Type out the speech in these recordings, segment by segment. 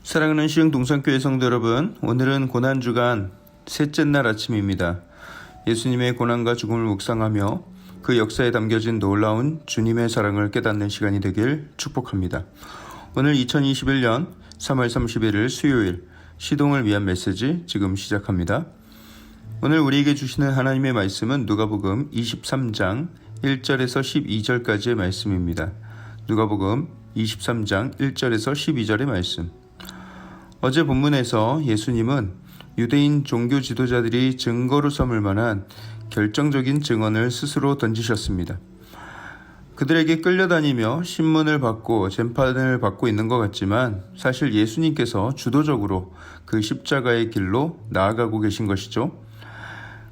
사랑하는 시흥동산교회 성도 여러분, 오늘은 고난주간 셋째 날 아침입니다. 예수님의 고난과 죽음을 묵상하며 그 역사에 담겨진 놀라운 주님의 사랑을 깨닫는 시간이 되길 축복합니다. 오늘 2021년 3월 31일 수요일 시동을 위한 메시지 지금 시작합니다. 오늘 우리에게 주시는 하나님의 말씀은 누가복음 23장 1절에서 12절까지의 말씀입니다. 누가복음 23장 1절에서 12절의 말씀. 어제 본문에서 예수님은 유대인 종교 지도자들이 증거로 삼을 만한 결정적인 증언을 스스로 던지셨습니다. 그들에게 끌려다니며 신문을 받고 재판을 받고 있는 것 같지만 사실 예수님께서 주도적으로 그 십자가의 길로 나아가고 계신 것이죠.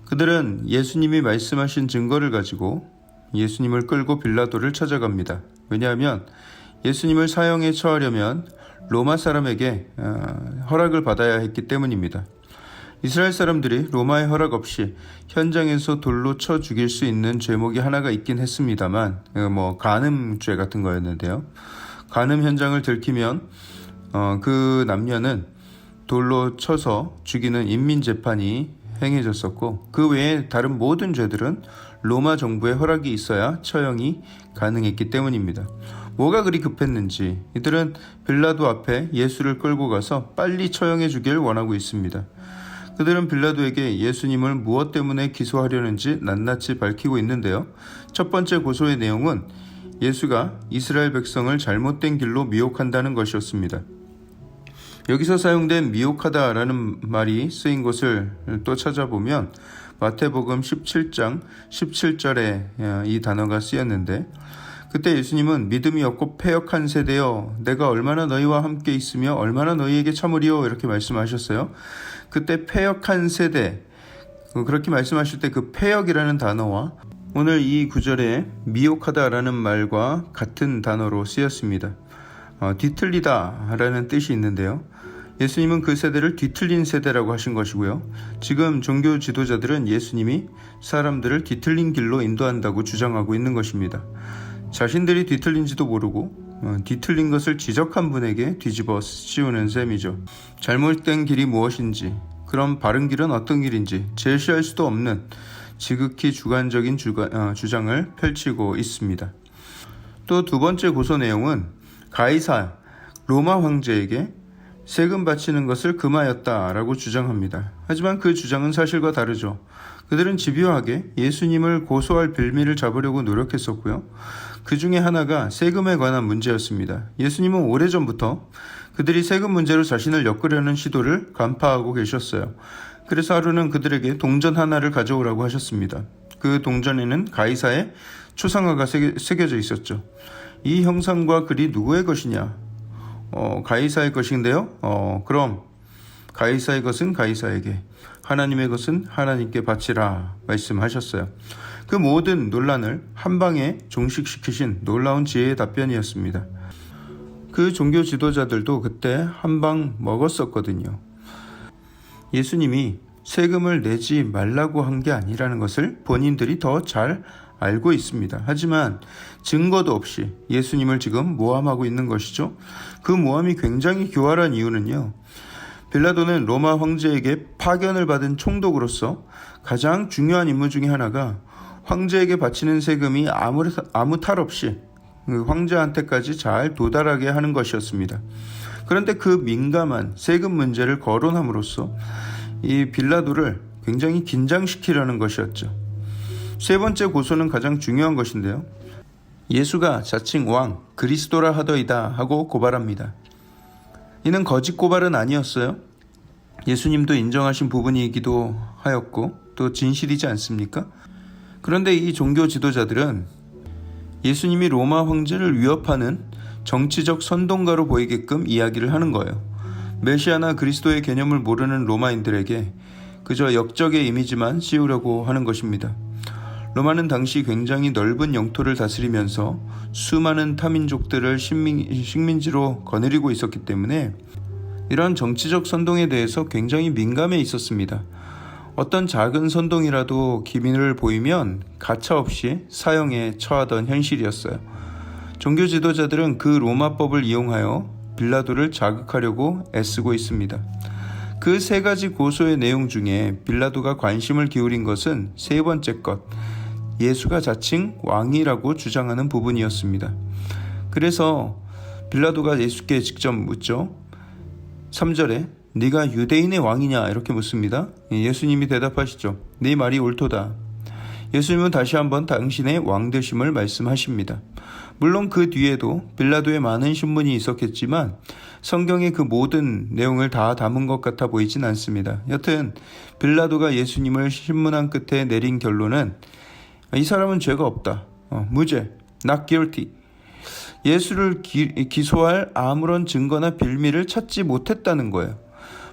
그들은 예수님이 말씀하신 증거를 가지고 예수님을 끌고 빌라도를 찾아갑니다. 왜냐하면 예수님을 사형에 처하려면 로마 사람에게 허락을 받아야 했기 때문입니다. 이스라엘 사람들이 로마의 허락 없이 현장에서 돌로 쳐 죽일 수 있는 죄목이 하나가 있긴 했습니다만 간음죄 같은 거였는데요. 간음 현장을 들키면 그 남녀는 돌로 쳐서 죽이는 인민재판이 행해졌었고 그 외에 다른 모든 죄들은 로마 정부의 허락이 있어야 처형이 가능했기 때문입니다. 뭐가 그리 급했는지 이들은 빌라도 앞에 예수를 끌고 가서 빨리 처형해 주길 원하고 있습니다. 그들은 빌라도에게 예수님을 무엇 때문에 기소하려는지 낱낱이 밝히고 있는데요. 첫 번째 고소의 내용은 예수가 이스라엘 백성을 잘못된 길로 미혹한다는 것이었습니다. 여기서 사용된 미혹하다라는 말이 쓰인 것을 또 찾아보면 마태복음 17장 17절에 이 단어가 쓰였는데 그때 예수님은 믿음이 없고 패역한 세대여 내가 얼마나 너희와 함께 있으며 얼마나 너희에게 참으리요 이렇게 말씀하셨어요. 그때 패역한 세대 그렇게 말씀하실 때 그 패역이라는 단어와 오늘 이 구절에 미혹하다라는 말과 같은 단어로 쓰였습니다. 뒤틀리다라는 뜻이 있는데요. 예수님은 그 세대를 뒤틀린 세대라고 하신 것이고요. 지금 종교 지도자들은 예수님이 사람들을 뒤틀린 길로 인도한다고 주장하고 있는 것입니다. 자신들이 뒤틀린지도 모르고 뒤틀린 것을 지적한 분에게 뒤집어 씌우는 셈이죠. 잘못된 길이 무엇인지, 그럼 바른 길은 어떤 길인지 제시할 수도 없는 지극히 주관적인 주장을 펼치고 있습니다. 또 두 번째 고소 내용은 가이사 로마 황제에게 세금 바치는 것을 금하였다라고 주장합니다. 하지만 그 주장은 사실과 다르죠. 그들은 집요하게 예수님을 고소할 빌미를 잡으려고 노력했었고요. 그 중에 하나가 세금에 관한 문제였습니다. 예수님은 오래전부터 그들이 세금 문제로 자신을 엮으려는 시도를 간파하고 계셨어요. 그래서 하루는 그들에게 동전 하나를 가져오라고 하셨습니다. 그 동전에는 가이사의 초상화가 새겨져 있었죠. 이 형상과 글이 누구의 것이냐? 가이사의 것인데요. 그럼 가이사의 것은 가이사에게, 하나님의 것은 하나님께 바치라 말씀하셨어요. 그 모든 논란을 한 방에 종식시키신 놀라운 지혜의 답변이었습니다. 그 종교 지도자들도 그때 한 방 먹었었거든요. 예수님이 세금을 내지 말라고 한 게 아니라는 것을 본인들이 더 잘 알고 있습니다. 하지만 증거도 없이 예수님을 지금 모함하고 있는 것이죠. 그 모함이 굉장히 교활한 이유는요. 빌라도는 로마 황제에게 파견을 받은 총독으로서 가장 중요한 임무 중에 하나가 황제에게 바치는 세금이 아무 탈 없이 황제한테까지 잘 도달하게 하는 것이었습니다. 그런데 그 민감한 세금 문제를 거론함으로써 이 빌라도를 굉장히 긴장시키려는 것이었죠. 세 번째 고소는 가장 중요한 것인데요. 예수가 자칭 왕 그리스도라 하더이다 하고 고발합니다. 이는 거짓 고발은 아니었어요. 예수님도 인정하신 부분이기도 하였고 또 진실이지 않습니까? 그런데 이 종교 지도자들은 예수님이 로마 황제를 위협하는 정치적 선동가로 보이게끔 이야기를 하는 거예요. 메시아나 그리스도의 개념을 모르는 로마인들에게 그저 역적의 이미지만 씌우려고 하는 것입니다. 로마는 당시 굉장히 넓은 영토를 다스리면서 수많은 타민족들을 식민지로 거느리고 있었기 때문에 이런 정치적 선동에 대해서 굉장히 민감해 있었습니다. 어떤 작은 선동이라도 기민을 보이면 가차없이 사형에 처하던 현실이었어요. 종교 지도자들은 그 로마법을 이용하여 빌라도를 자극하려고 애쓰고 있습니다. 그 세 가지 고소의 내용 중에 빌라도가 관심을 기울인 것은 세 번째 것, 예수가 자칭 왕이라고 주장하는 부분이었습니다. 그래서 빌라도가 예수께 직접 묻죠. 3절에 네가 유대인의 왕이냐 이렇게 묻습니다. 예수님이 대답하시죠. 네 말이 옳도다. 예수님은 다시 한번 당신의 왕되심을 말씀하십니다. 물론 그 뒤에도 빌라도의 많은 신문이 있었겠지만 성경의 그 모든 내용을 다 담은 것 같아 보이진 않습니다. 여튼 빌라도가 예수님을 신문한 끝에 내린 결론은 이 사람은 죄가 없다. 무죄, not guilty. 예수를 기소할 아무런 증거나 빌미를 찾지 못했다는 거예요.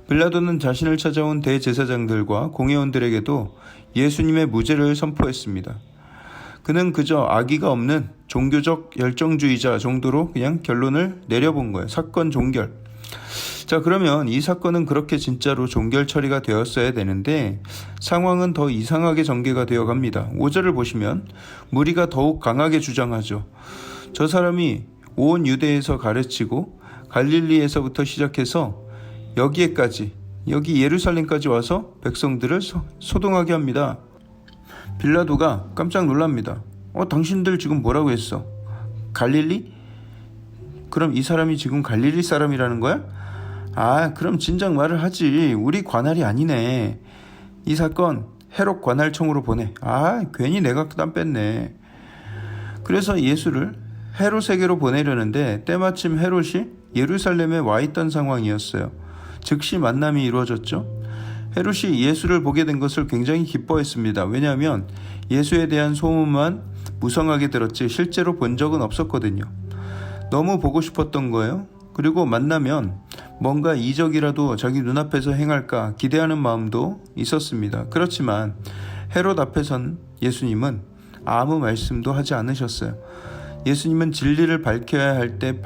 빌라도는 자신을 찾아온 대제사장들과 공회원들에게도 예수님의 무죄를 선포했습니다. 그는 그저 악의가 없는 종교적 열정주의자 정도로 그냥 결론을 내려본 거예요. 사건 종결. 자, 그러면 이 사건은 그렇게 진짜로 종결 처리가 되었어야 되는데 상황은 더 이상하게 전개가 되어 갑니다. 5절을 보시면 무리가 더욱 강하게 주장하죠. 저 사람이 온 유대에서 가르치고 갈릴리에서부터 시작해서 여기에까지, 여기 예루살렘까지 와서 백성들을 소동하게 합니다. 빌라도가 깜짝 놀랍니다. 당신들 지금 뭐라고 했어? 갈릴리? 그럼 이 사람이 지금 갈릴리 사람이라는 거야? 그럼 진작 말을 하지. 우리 관할이 아니네. 이 사건 헤롯 관할청으로 보내. 괜히 내가 땀 뺐네. 그래서 예수를 헤롯에게로 보내려는데 때마침 헤롯이 예루살렘에 와 있던 상황이었어요. 즉시 만남이 이루어졌죠. 헤롯이 예수를 보게 된 것을 굉장히 기뻐했습니다. 왜냐하면 예수에 대한 소문만 무성하게 들었지 실제로 본 적은 없었거든요. 너무 보고 싶었던 거예요. 그리고 만나면 뭔가 이적이라도 자기 눈앞에서 행할까 기대하는 마음도 있었습니다. 그렇지만 헤롯 앞에선 예수님은 아무 말씀도 하지 않으셨어요. 예수님은 진리를 밝혀야 할 때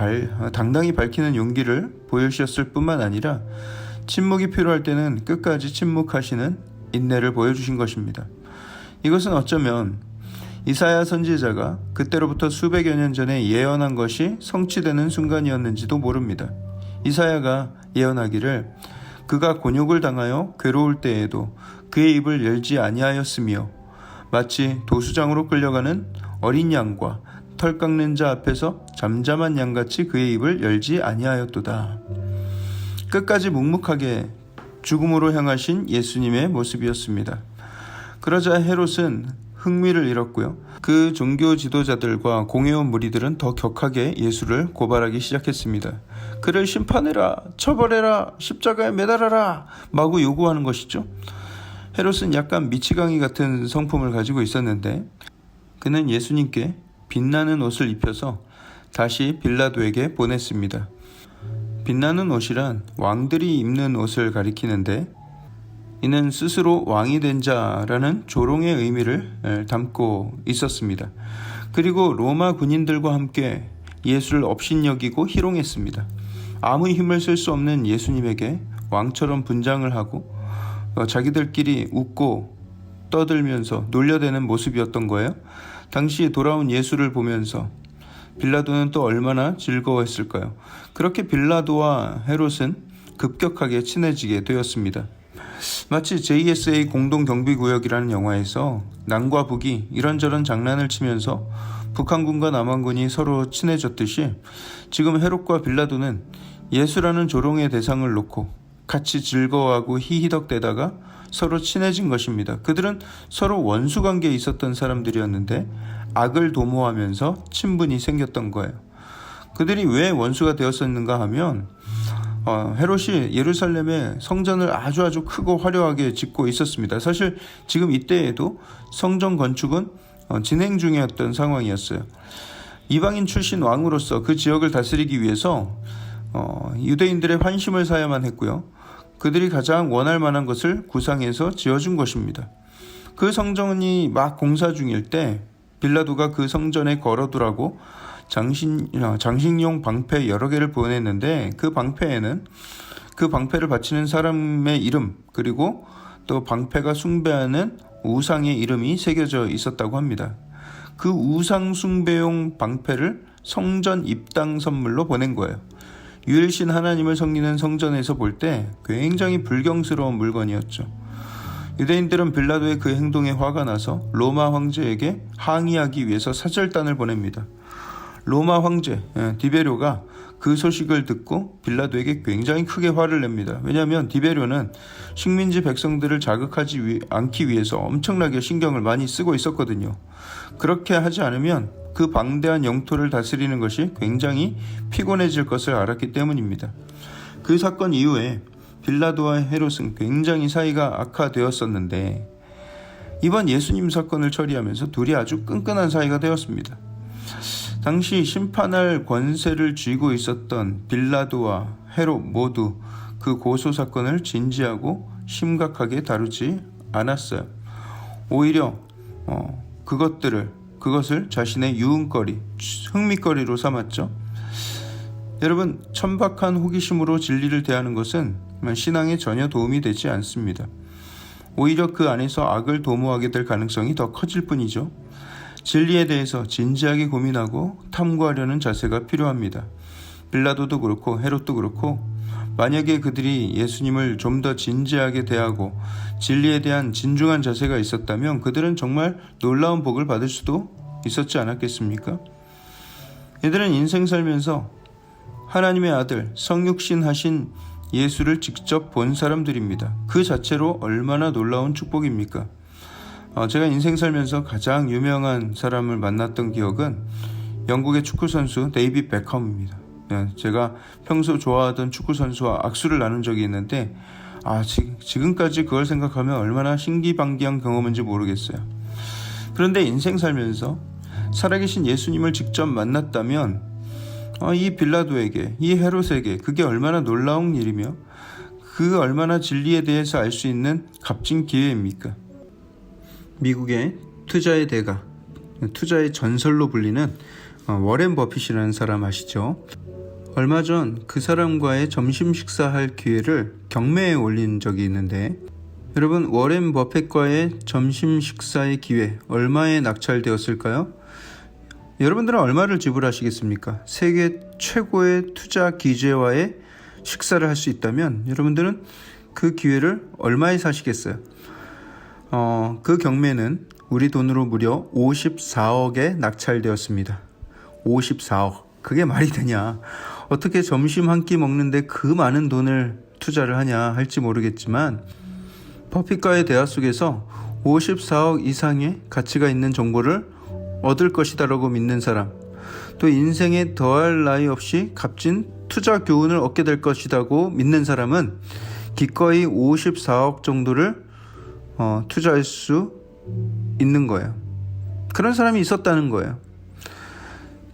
당당히 밝히는 용기를 보여주셨을 뿐만 아니라 침묵이 필요할 때는 끝까지 침묵하시는 인내를 보여주신 것입니다. 이것은 어쩌면 이사야 선지자가 그때로부터 수백여 년 전에 예언한 것이 성취되는 순간이었는지도 모릅니다. 이사야가 예언하기를 그가 곤욕을 당하여 괴로울 때에도 그의 입을 열지 아니하였으며 마치 도수장으로 끌려가는 어린 양과 털 깎는 자 앞에서 잠잠한 양같이 그의 입을 열지 아니하였도다. 끝까지 묵묵하게 죽음으로 향하신 예수님의 모습이었습니다. 그러자 헤롯은 흥미를 잃었고요. 그 종교 지도자들과 공회원 무리들은 더 격하게 예수를 고발하기 시작했습니다. 그를 심판해라, 처벌해라, 십자가에 매달아라 마구 요구하는 것이죠. 헤롯은 약간 미치광이 같은 성품을 가지고 있었는데 그는 예수님께 빛나는 옷을 입혀서 다시 빌라도에게 보냈습니다. 빛나는 옷이란 왕들이 입는 옷을 가리키는데 이는 스스로 왕이 된 자라는 조롱의 의미를 담고 있었습니다. 그리고 로마 군인들과 함께 예수를 업신여기고 희롱했습니다. 아무 힘을 쓸 수 없는 예수님에게 왕처럼 분장을 하고 자기들끼리 웃고 떠들면서 놀려대는 모습이었던 거예요. 당시 돌아온 예수를 보면서 빌라도는 또 얼마나 즐거워했을까요? 그렇게 빌라도와 헤롯은 급격하게 친해지게 되었습니다. 마치 JSA 공동경비구역이라는 영화에서 남과 북이 이런저런 장난을 치면서 북한군과 남한군이 서로 친해졌듯이 지금 헤롯과 빌라도는 예수라는 조롱의 대상을 놓고 같이 즐거워하고 히히덕대다가 서로 친해진 것입니다. 그들은 서로 원수관계에 있었던 사람들이었는데 악을 도모하면서 친분이 생겼던 거예요. 그들이 왜 원수가 되었었는가 하면 헤롯이 예루살렘에 성전을 아주 크고 화려하게 짓고 있었습니다. 사실 지금 이때에도 성전 건축은 진행 중이었던 상황이었어요. 이방인 출신 왕으로서 그 지역을 다스리기 위해서 유대인들의 환심을 사야만 했고요. 그들이 가장 원할 만한 것을 구상해서 지어준 것입니다. 그 성전이 막 공사 중일 때 빌라도가 그 성전에 걸어두라고 장식용 방패 여러 개를 보냈는데 그 방패에는 그 방패를 바치는 사람의 이름 그리고 또 방패가 숭배하는 우상의 이름이 새겨져 있었다고 합니다. 그 우상 숭배용 방패를 성전 입당 선물로 보낸 거예요. 유일신 하나님을 섬기는 성전에서 볼 때 굉장히 불경스러운 물건이었죠. 유대인들은 빌라도의 그 행동에 화가 나서 로마 황제에게 항의하기 위해서 사절단을 보냅니다. 로마 황제 디베료가 그 소식을 듣고 빌라도에게 굉장히 크게 화를 냅니다. 왜냐하면 디베료는 식민지 백성들을 자극하지 않기 위해서 엄청나게 신경을 많이 쓰고 있었거든요. 그렇게 하지 않으면 그 방대한 영토를 다스리는 것이 굉장히 피곤해질 것을 알았기 때문입니다. 그 사건 이후에 빌라도와 헤롯은 굉장히 사이가 악화되었었는데 이번 예수님 사건을 처리하면서 둘이 아주 끈끈한 사이가 되었습니다. 당시 심판할 권세를 쥐고 있었던 빌라도와 헤롯 모두 그 고소 사건을 진지하고 심각하게 다루지 않았어요. 오히려 그것을 자신의 유흥거리, 흥미거리로 삼았죠. 여러분, 천박한 호기심으로 진리를 대하는 것은 신앙에 전혀 도움이 되지 않습니다. 오히려 그 안에서 악을 도모하게 될 가능성이 더 커질 뿐이죠. 진리에 대해서 진지하게 고민하고 탐구하려는 자세가 필요합니다. 빌라도도 그렇고 헤롯도 그렇고 만약에 그들이 예수님을 좀 더 진지하게 대하고 진리에 대한 진중한 자세가 있었다면 그들은 정말 놀라운 복을 받을 수도 있었지 않았겠습니까? 이들은 인생 살면서 하나님의 아들 성육신 하신 예수를 직접 본 사람들입니다. 그 자체로 얼마나 놀라운 축복입니까? 제가 인생 살면서 가장 유명한 사람을 만났던 기억은 영국의 축구선수 데이빗 베컴입니다. 제가 평소 좋아하던 축구선수와 악수를 나눈 적이 있는데 지금까지 그걸 생각하면 얼마나 신기방기한 경험인지 모르겠어요. 그런데 인생 살면서 살아계신 예수님을 직접 만났다면 이 빌라도에게, 이 헤롯에게 그게 얼마나 놀라운 일이며 그 얼마나 진리에 대해서 알 수 있는 값진 기회입니까? 미국의 투자의 대가, 투자의 전설로 불리는 워렌 버핏이라는 사람 아시죠? 얼마 전 그 사람과의 점심 식사할 기회를 경매에 올린 적이 있는데 여러분, 워렌 버핏과의 점심 식사의 기회 얼마에 낙찰되었을까요? 여러분들은 얼마를 지불하시겠습니까? 세계 최고의 투자 기재와의 식사를 할 수 있다면 여러분들은 그 기회를 얼마에 사시겠어요? 그 경매는 우리 돈으로 무려 54억에 낙찰되었습니다. 54억. 그게 말이 되냐? 어떻게 점심 한 끼 먹는데 그 많은 돈을 투자를 하냐 할지 모르겠지만 버핏과의 대화 속에서 54억 이상의 가치가 있는 정보를 얻을 것이다라고 믿는 사람, 또 인생에 더할 나위 없이 값진 투자 교훈을 얻게 될 것이라고 믿는 사람은 기꺼이 54억 정도를 투자할 수 있는 거예요. 그런 사람이 있었다는 거예요.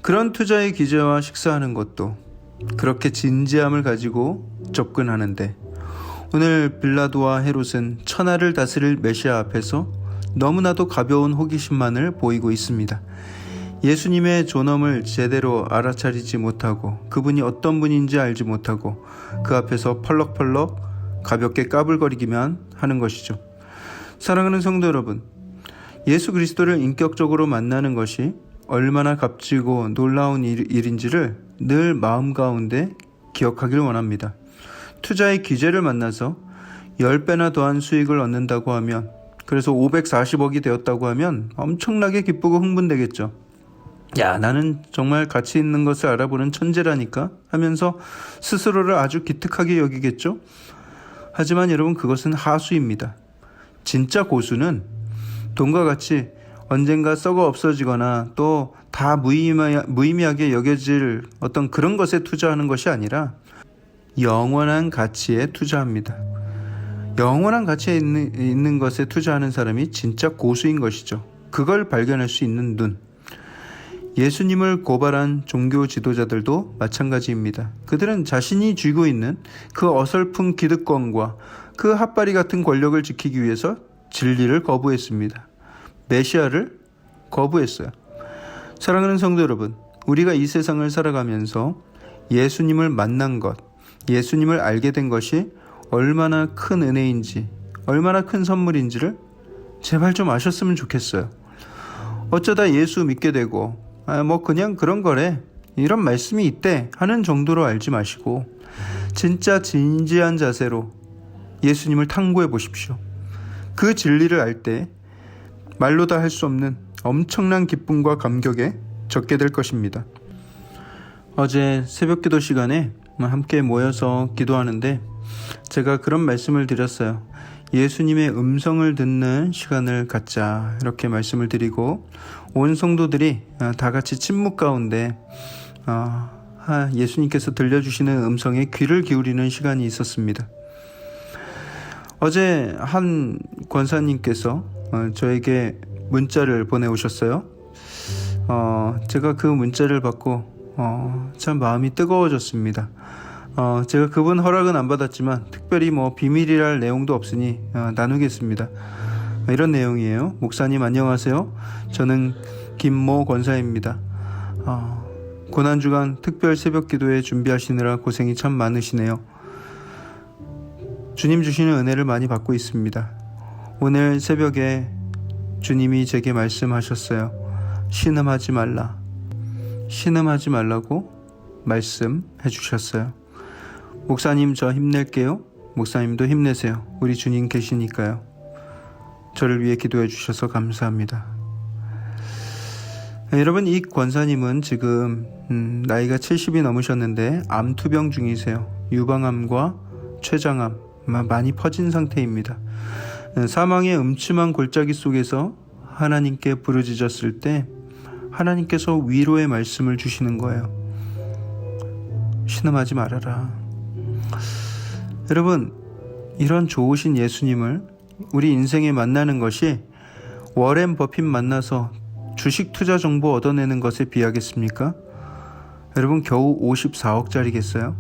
그런 투자의 기재와 식사하는 것도 그렇게 진지함을 가지고 접근하는데 오늘 빌라도와 헤롯은 천하를 다스릴 메시아 앞에서 너무나도 가벼운 호기심만을 보이고 있습니다. 예수님의 존엄을 제대로 알아차리지 못하고 그분이 어떤 분인지 알지 못하고 그 앞에서 펄럭펄럭 가볍게 까불거리기만 하는 것이죠. 사랑하는 성도 여러분, 예수 그리스도를 인격적으로 만나는 것이 얼마나 값지고 놀라운 일인지를 늘 마음 가운데 기억하길 원합니다. 투자의 기재를 만나서 10배나 더한 수익을 얻는다고 하면, 그래서 540억이 되었다고 하면 엄청나게 기쁘고 흥분되겠죠. 야, 나는 정말 가치 있는 것을 알아보는 천재라니까 하면서 스스로를 아주 기특하게 여기겠죠. 하지만 여러분, 그것은 하수입니다. 진짜 고수는 돈과 같이 언젠가 썩어 없어지거나 또 다 무의미하게 여겨질 어떤 그런 것에 투자하는 것이 아니라 영원한 가치에 투자합니다. 영원한 가치에 있는 것에 투자하는 사람이 진짜 고수인 것이죠. 그걸 발견할 수 있는 눈. 예수님을 고발한 종교 지도자들도 마찬가지입니다. 그들은 자신이 쥐고 있는 그 어설픈 기득권과 그 핫바리 같은 권력을 지키기 위해서 진리를 거부했습니다. 메시아를 거부했어요. 사랑하는 성도 여러분, 우리가 이 세상을 살아가면서 예수님을 만난 것, 예수님을 알게 된 것이 얼마나 큰 은혜인지, 얼마나 큰 선물인지를 제발 좀 아셨으면 좋겠어요. 어쩌다 예수 믿게 되고 그냥 그런 거래, 이런 말씀이 있대 하는 정도로 알지 마시고 진짜 진지한 자세로 예수님을 탐구해 보십시오. 그 진리를 알 때 말로 다 할 수 없는 엄청난 기쁨과 감격에 젖게 될 것입니다. 어제 새벽기도 시간에 함께 모여서 기도하는데 제가 그런 말씀을 드렸어요. 예수님의 음성을 듣는 시간을 갖자 이렇게 말씀을 드리고 온 성도들이 다 같이 침묵 가운데 예수님께서 들려주시는 음성에 귀를 기울이는 시간이 있었습니다. 어제 한 권사님께서 저에게 문자를 보내오셨어요. 제가 그 문자를 받고 참 마음이 뜨거워졌습니다. 제가 그분 허락은 안 받았지만 특별히 비밀이랄 내용도 없으니 나누겠습니다. 이런 내용이에요. 목사님 안녕하세요. 저는 김모 권사입니다. 고난주간 특별 새벽기도회 준비하시느라 고생이 참 많으시네요. 주님 주시는 은혜를 많이 받고 있습니다. 오늘 새벽에 주님이 제게 말씀하셨어요. 신음하지 말라. 신음하지 말라고 말씀해 주셨어요. 목사님 저 힘낼게요. 목사님도 힘내세요. 우리 주님 계시니까요. 저를 위해 기도해 주셔서 감사합니다. 여러분, 이 권사님은 지금 나이가 70이 넘으셨는데 암투병 중이세요. 유방암과 췌장암 많이 퍼진 상태입니다. 사망의 음침한 골짜기 속에서 하나님께 부르짖었을 때 하나님께서 위로의 말씀을 주시는 거예요. 신음하지 말아라. 여러분, 이런 좋으신 예수님을 우리 인생에 만나는 것이 워렌 버핏 만나서 주식 투자 정보 얻어내는 것에 비하겠습니까? 여러분, 겨우 54억짜리겠어요?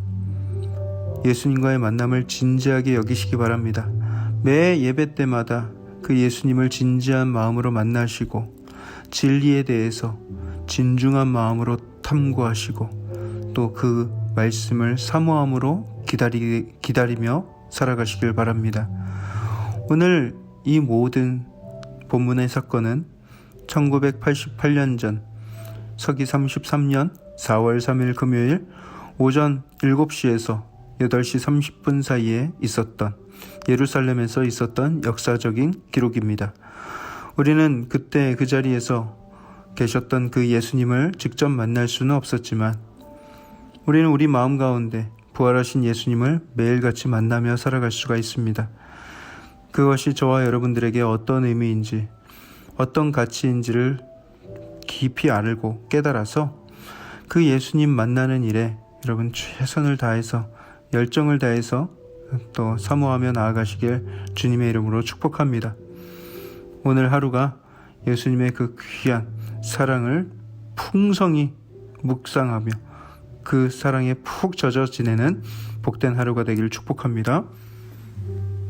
예수님과의 만남을 진지하게 여기시기 바랍니다. 매 예배 때마다 그 예수님을 진지한 마음으로 만나시고 진리에 대해서 진중한 마음으로 탐구하시고 또 그 말씀을 사모함으로 기다리며 살아가시길 바랍니다. 오늘 이 모든 본문의 사건은 1988년 전 서기 33년 4월 3일 금요일 오전 7시에서 8시 30분 사이에 있었던 예루살렘에서 있었던 역사적인 기록입니다. 우리는 그때 그 자리에서 계셨던 그 예수님을 직접 만날 수는 없었지만 우리는 우리 마음 가운데 부활하신 예수님을 매일같이 만나며 살아갈 수가 있습니다. 그것이 저와 여러분들에게 어떤 의미인지 어떤 가치인지를 깊이 알고 깨달아서 그 예수님 만나는 일에 여러분 최선을 다해서 열정을 다해서 또 사모하며 나아가시길 주님의 이름으로 축복합니다. 오늘 하루가 예수님의 그 귀한 사랑을 풍성히 묵상하며 그 사랑에 푹 젖어 지내는 복된 하루가 되기를 축복합니다.